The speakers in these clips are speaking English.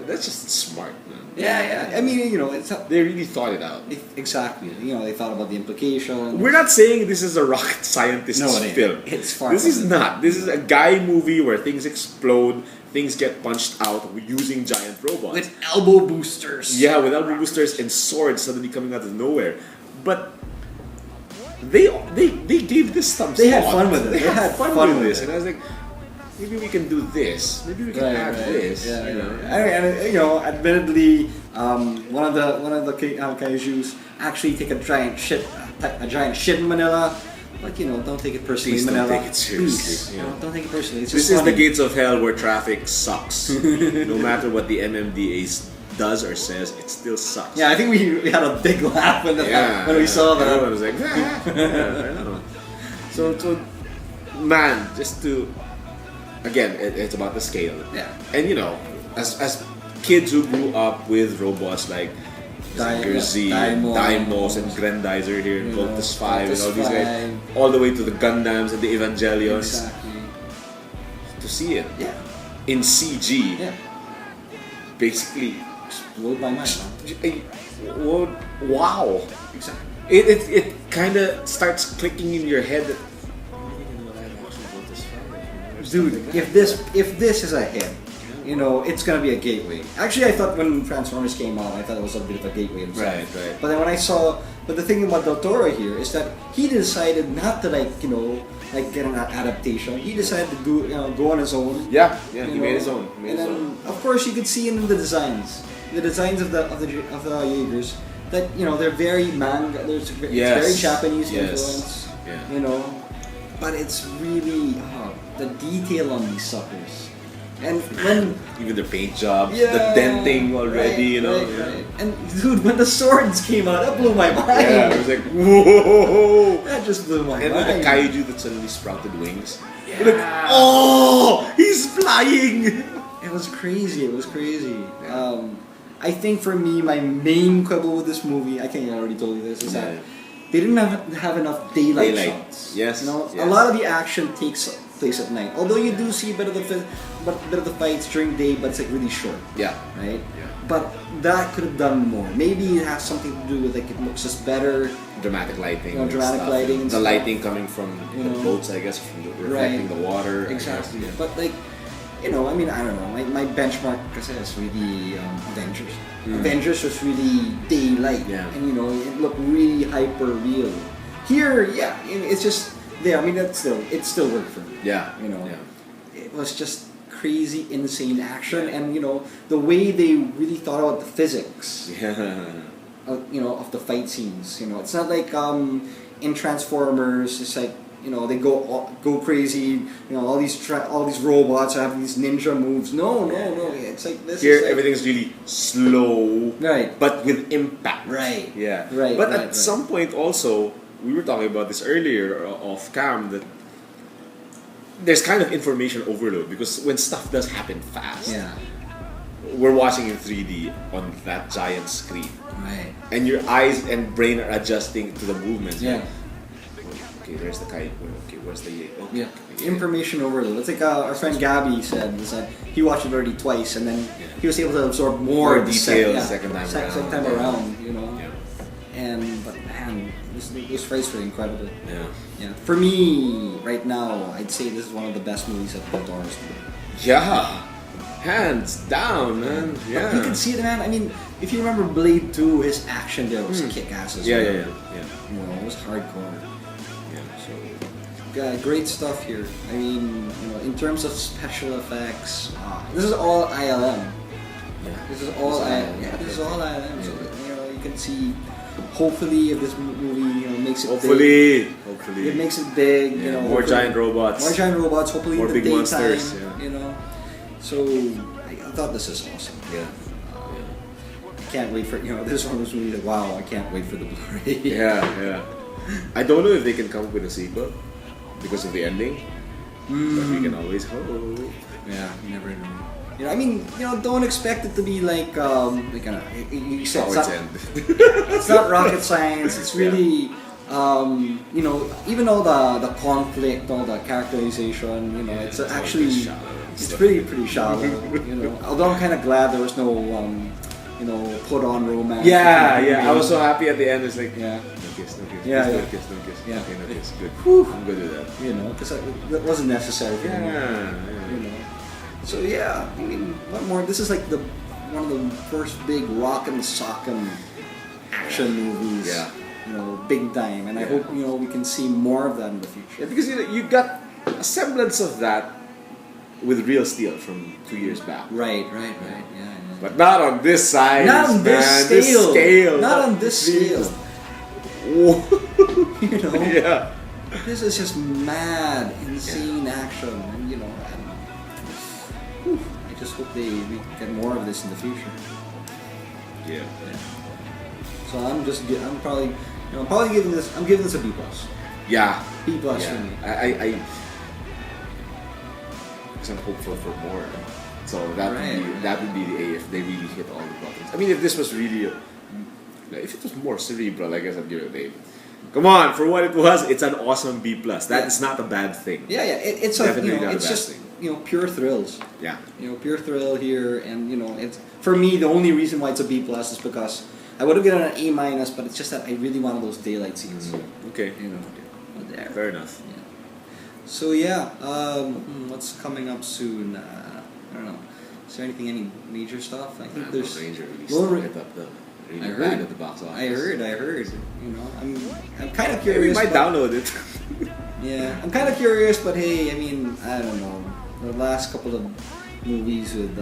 that's just smart, man. Yeah. I mean, it's They really thought it out. exactly. They thought about the implications. We're not saying this is a rocket scientist film. It's far. This is not. This is a guy movie where things explode, things get punched out using giant robots. With elbow boosters. Yeah, with elbow boosters and swords suddenly coming out of nowhere. But they gave this some They had thought. fun with it. They had fun with this. it. And I was like, maybe we can do this. Maybe we can add this. Yeah, you know? And admittedly, one of the kaijus actually take a giant shit in Manila. But don't take it personally, Please don't Manila. take it seriously, Please, you know. don't take it personally. It's This just is the funny. gates of hell where traffic sucks. No matter what the MMDA does or says, it still sucks. Yeah, I think we had a big laugh when we saw that. Everyone was like, I know. So, man, just to again, it's about the scale. Yeah. And as kids who grew up with robots like Z, Daimos, and Grandizer here, and Voltus 5, and all these guys, all the way to the Gundams and the Evangelions, Exactly. to see it Yeah. in CG, Yeah. basically, Blew my mind. wow. Exactly. It kind of starts clicking in your head that Dude, if this is a hit, it's gonna be a gateway. Actually, I thought when Transformers came out, I thought it was a bit of a gateway himself. Right. But then when I saw, but the thing about Del Toro here is that he decided not to get an adaptation. He decided to go on his own. Yeah, he made his own. Of course, you could see in the designs of the Jaegers that they're very manga. It's very Japanese influence. Yeah. But it's really the detail on these suckers. And when even the paint jobs, the denting already, right. And dude, when the swords came out, that blew my mind. Yeah, it was like whoa. That just blew my And mind. then the kaiju that suddenly sprouted wings. Yeah. Like, oh, he's flying. It was crazy. I think for me, my main quibble with this movie, I think I already told you this, is that they didn't have enough daylight shots. Yes. A lot of the action takes place at night. Although you do see a bit of the fights during day, but it's like really short. Yeah. Right. Yeah. But that could have done more. Maybe it has something to do with it looks just better. Dramatic lighting. Dramatic lighting. The lighting coming from the boats, I guess, from reflecting the water. Exactly. I guess, But I mean, I don't know. My benchmark kasi is really Avengers. Avengers was really daylight, and it looked really hyper real. Here, it's just there. I mean, it still worked for me. Yeah. It was just crazy, insane action, and the way they really thought about the physics. Of the fight scenes. It's not like in Transformers. It's like they go crazy. All these robots have these ninja moves. No. It's like this. Here, is like, everything's really slow, right, but with impact. Right. Yeah. Right. But at some point, also, we were talking about this earlier off cam that there's kind of information overload because when stuff does happen fast, we're watching in 3D on that giant screen, right, and your eyes and brain are adjusting to the movements. Yeah. Okay, there's the kite. Okay, where's the Information overload. It's like our friend Gabby said that he watched it already twice, and then he was able to absorb more details second time around. Yeah. But man, those fights were incredible. Yeah. For me, right now, I'd say this is one of the best movies that Del Toro's made. Yeah. Hands down, man. Yeah. But you can see it, man. I mean, if you remember Blade 2, his action there was kick-ass as well. Yeah. It was hardcore. Yeah. So, great stuff here. I mean, in terms of special effects, this is all ILM. Yeah. This is all ILM. So, you can see. Hopefully, if this movie makes it big. Hopefully. It makes it big. More giant robots. Hopefully more in the big daytime. monsters. Yeah. So I thought this is awesome. Yeah. Can't wait for this one was really like, wow, I can't wait for the Blu-ray. Yeah. I don't know if they can come up with a sequel because of the ending, but we can always hope. Yeah, you never know. I mean, don't expect it to be like you said, it's not rocket science. It's really, even all the conflict, all the characterization, it's actually It's pretty shallow, you know. Although I'm kind of glad there was no, you know, put on romance. Yeah. I was so happy at the end. It's like, Yeah. no kiss, no kiss, Yeah, no yeah. kiss, no kiss. Yeah. Okay, no kiss. Good. Whew. I'm good with that. You know, because that wasn't necessary for me. Yeah. You know. So yeah, I mean, what more? This is like one of the first big rock and sock'em action movies. Yeah. You know, big time, and I Yeah. hope you know we can see more of that in the Yeah, future. because you got a semblance of that with Real Steel from 2 years back. Right. Yeah. But not on this size, Not on this man. scale. Not on this scale. Whoa. You know. Yeah. This is just mad, insane action, and you know, I just hope we get more of this in the future. Yeah. So I'm probably, giving this a B plus. Yeah. B plus Yeah. for me. Because I'm hopeful for more. So that Right. would be the A if they really hit all the buttons. I mean, if this was really, if it was more cerebral, I guess I'd give it a. Come on, for what it was, it's an awesome B plus. That is not a bad thing. Yeah. It's Definitely not a it's bad just thing. pure thrills. Yeah. Pure thrill here, and it's for me the only reason why it's a B plus is because I would have given it an A minus, but it's just that I really wanted those daylight scenes. Okay. You know, but there. Fair enough. Yeah. So yeah, what's coming up soon? I don't know. Is there any major stuff? I think there's. Ranger really Lone stuck Ra- it up though. Really I bad heard. at the box office. I heard. You know, I'm kind of Yeah, we curious. might but- download it. Yeah, I'm kind of curious, but hey, I mean, I don't know. The last couple of movies with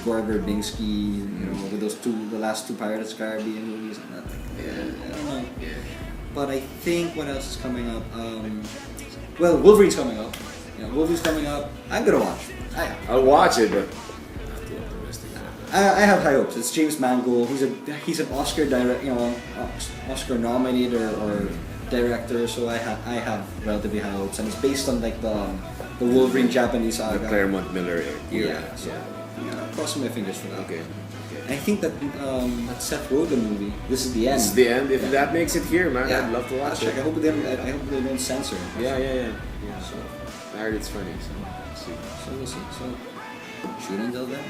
Gore Verbinski, you know, with the last two Pirates of the Caribbean movies, I'm not like, I don't know. Yeah. But I think what else is coming up? Well, Wolverine's coming up. Wolverine's coming up. I'm gonna watch. I'll watch it, but not too optimistic. I have high hopes. It's James Mangold. He's an Oscar Oscar nominated or director. So I have relatively high hopes, and it's based on like the Wolverine Japanese The saga. Claremont Miller era. Yeah. So crossing my fingers for that. Okay. I think that that Seth Rogen movie. This is the end. This is the end. If Yeah. that makes it here, man, Yeah. I'd love to I'll watch check. it. I hope they don't censor it. Yeah. So I heard it's funny, so let's see. we'll see. So tune in until then.